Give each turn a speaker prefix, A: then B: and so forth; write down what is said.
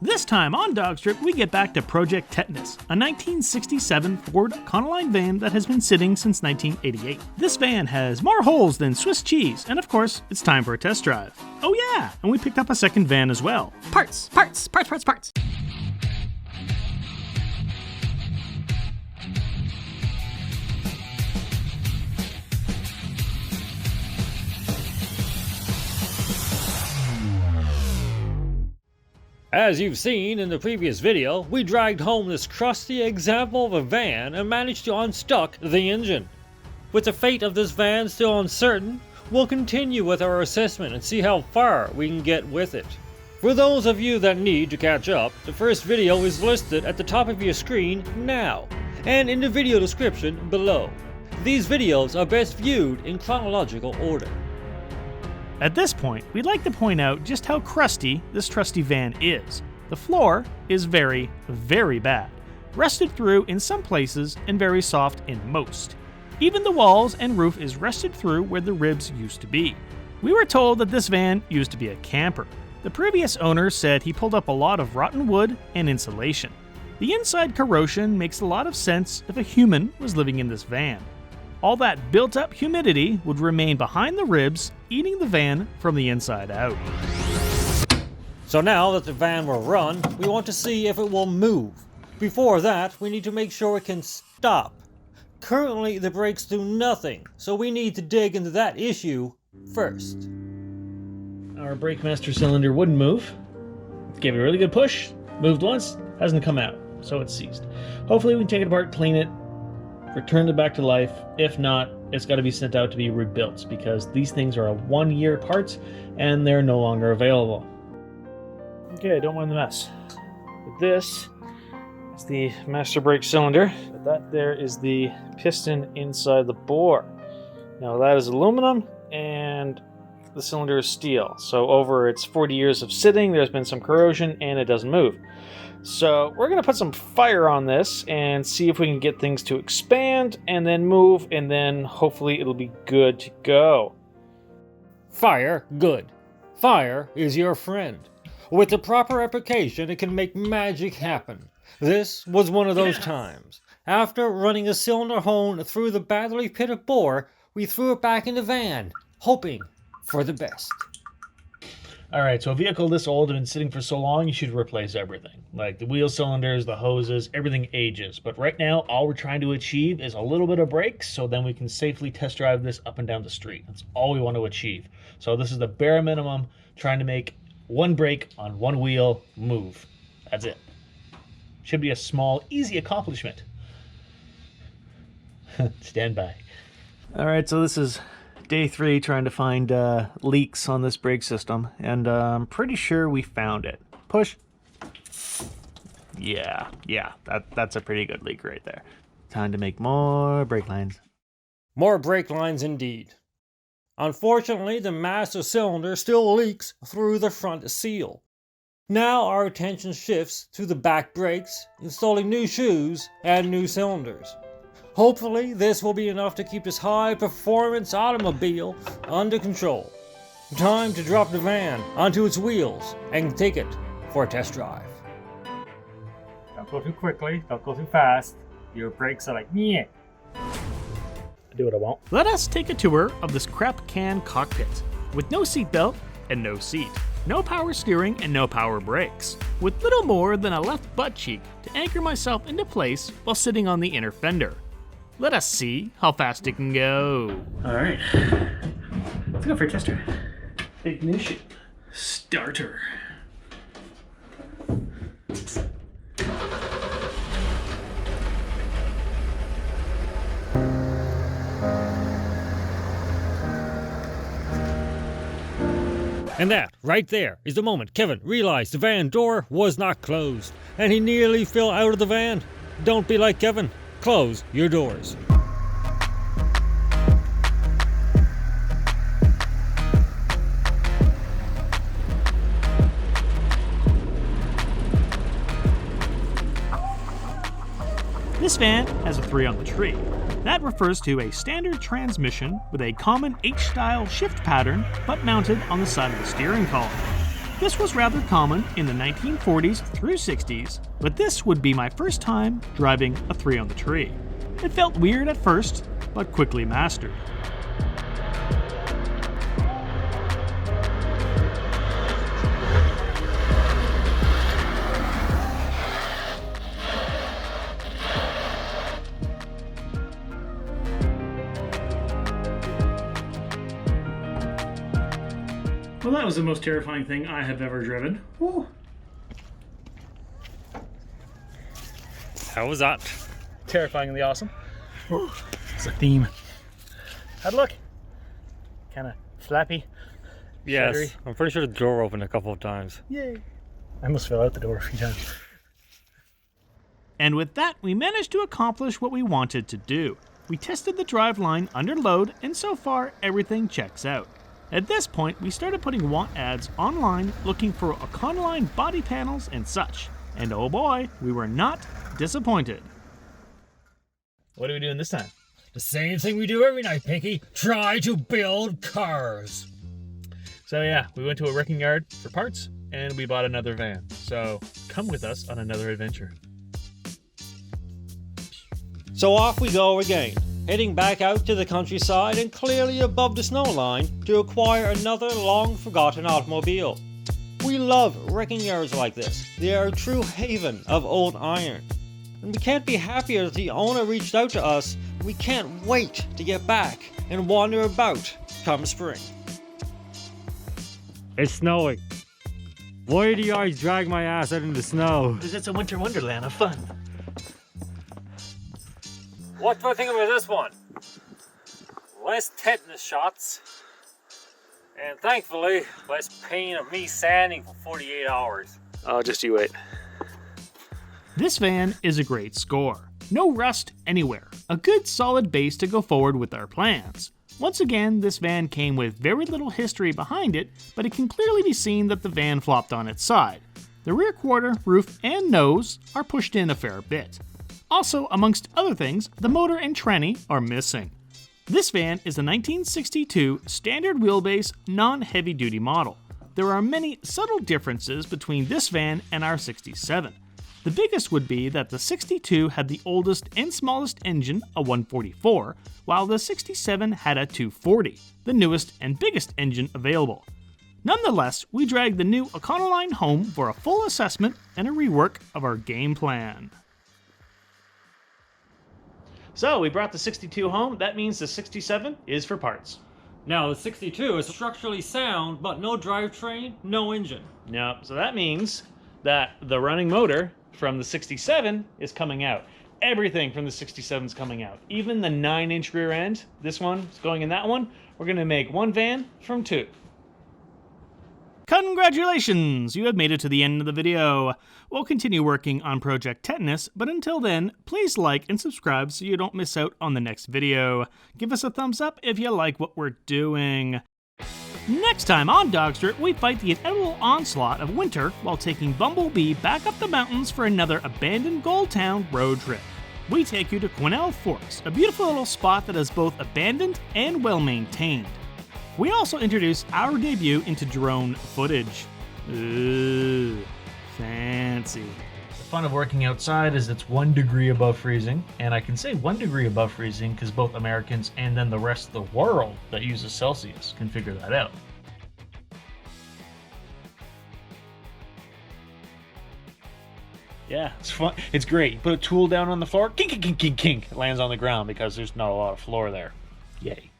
A: This time on DawgStrip, we get back to Project Tetanus, a 1967 Ford Econoline van that has been sitting since 1988. This van has more holes than Swiss cheese, and of course, it's time for a test drive. Oh yeah, and we picked up a second van as well. Parts.
B: As you've seen in the previous video, we dragged home this crusty example of a van and managed to unstuck the engine. With the fate of this van still uncertain, we'll continue with our assessment and see how far we can get with it. For those of you that need to catch up, the first video is listed at the top of your screen now, and in the video description below. These videos are best viewed in chronological order.
A: At this point, we'd like to point out just how crusty this trusty van is. The floor is very, very bad. Rusted through in some places and very soft in most. Even the walls and roof is rusted through where the ribs used to be. We were told that this van used to be a camper. The previous owner said he pulled up a lot of rotten wood and insulation. The inside corrosion makes a lot of sense if a human was living in this van. All that built-up humidity would remain behind the ribs, eating the van from the inside out.
B: So now that the van will run, we want to see if it will move. Before that, we need to make sure it can stop. Currently, the brakes do nothing, so we need to dig into that issue first.
A: Our brake master cylinder wouldn't move. Gave it a really good push, moved once, hasn't come out, so it's seized. Hopefully we can take it apart, clean it, return it back to life. If not, it's got to be sent out to be rebuilt because these things are a 1-year parts and they're no longer available. Okay, don't mind the mess. But this is the master brake cylinder. That there is the piston inside the bore. Now that is aluminum and the cylinder is steel. So over its 40 years of sitting, there's been some corrosion and it doesn't move. So we're going to put some fire on this and see if we can get things to expand and then move, and then hopefully it'll be good to go.
B: Fire, good. Fire is your friend. With the proper application, it can make magic happen. This was one of those times. After running a cylinder hone through the battery pit of bore, we threw it back in the van, hoping for the best.
A: Alright, so a vehicle this old and been sitting for so long, you should replace everything. Like the wheel cylinders, the hoses, everything ages. But right now, all we're trying to achieve is a little bit of brakes, so then we can safely test drive this up and down the street. That's all we want to achieve. So this is the bare minimum, trying to make one brake on one wheel move. That's it. Should be a small, easy accomplishment. Stand by. Alright, so this is Day 3 trying to find leaks on this brake system, and I'm pretty sure we found it. Push. Yeah, that's a pretty good leak right there. Time to make more brake lines.
B: More brake lines indeed. Unfortunately, the master cylinder still leaks through the front seal. Now our attention shifts to the back brakes, installing new shoes and new cylinders. Hopefully, this will be enough to keep this high-performance automobile under control. Time to drop the van onto its wheels and take it for a test drive.
C: Don't go too quickly, don't go too fast. Your brakes are like, yeah.
A: I do what I want. Let us take a tour of this crap can cockpit. With no seatbelt and no seat. No power steering and no power brakes. With little more than a left butt cheek to anchor myself into place while sitting on the inner fender. Let us see how fast it can go. Alright, let's go for a test drive. Ignition. Starter.
B: And that, right there, is the moment Kevin realized the van door was not closed, and he nearly fell out of the van. Don't be like Kevin. Close your doors.
A: This van has a 3 on the tree. That refers to a standard transmission with a common H-style shift pattern, but mounted on the side of the steering column. This was rather common in the 1940s through 60s, but this would be my first time driving a 3 on the tree. It felt weird at first, but quickly mastered. Well, that was the most terrifying thing I have ever driven. Woo.
B: How was that?
A: Terrifyingly awesome. It's a theme. How'd it look? Kind of flappy.
B: Yes,
A: Shuddery.
B: I'm pretty sure the door opened a couple of times.
A: Yay. I almost fell out the door a few times. And with that, we managed to accomplish what we wanted to do. We tested the driveline under load, and so far, everything checks out. At this point, we started putting want ads online looking for Econoline body panels and such. And oh boy, we were not disappointed. What are we doing this time?
B: The same thing we do every night, Pinky. Try to build cars.
A: So yeah, we went to a wrecking yard for parts, and we bought another van. So come with us on another adventure.
B: So off we go again, heading back out to the countryside and clearly above the snow line to acquire another long-forgotten automobile. We love wrecking yards like this. They are a true haven of old iron. And we can't be happier that the owner reached out to us. We can't wait to get back and wander about come spring. It's snowing. Why do you always drag my ass out in the snow?
A: Because it's a winter wonderland of fun.
B: What do I think about this one? Less tetanus shots, and thankfully, less pain of me sanding for 48 hours.
A: Oh, just you wait. This van is a great score. No rust anywhere. A good solid base to go forward with our plans. Once again, this van came with very little history behind it, but it can clearly be seen that the van flopped on its side. The rear quarter, roof, and nose are pushed in a fair bit. Also, amongst other things, the motor and tranny are missing. This van is a 1962 standard wheelbase, non-heavy duty model. There are many subtle differences between this van and our 67. The biggest would be that the 62 had the oldest and smallest engine, a 144, while the 67 had a 240, the newest and biggest engine available. Nonetheless, we dragged the new Econoline home for a full assessment and a rework of our game plan. So we brought the 62 home. That means the 67 is for parts.
B: Now, the 62 is structurally sound, but no drivetrain, no engine.
A: Nope. So that means that the running motor from the 67 is coming out. Everything from the 67 is coming out. Even the 9-inch rear end, this one is going in that one. We're going to make one van from two. Congratulations! You have made it to the end of the video. We'll continue working on Project Tetanus, but until then, please like and subscribe so you don't miss out on the next video. Give us a thumbs up if you like what we're doing. Next time on DawgStrip, we fight the inevitable onslaught of winter while taking Bumblebee back up the mountains for another abandoned Gold Town road trip. We take you to Quinnell Forks, a beautiful little spot that is both abandoned and well-maintained. We also introduce our debut into drone footage. Ooh, fancy. The fun of working outside is it's 1 degree above freezing, and I can say 1 degree above freezing because both Americans and then the rest of the world that uses Celsius can figure that out. Yeah, it's fun. It's great. You put a tool down on the floor, kink, kink, kink, kink, kink. It lands on the ground because there's not a lot of floor there. Yay.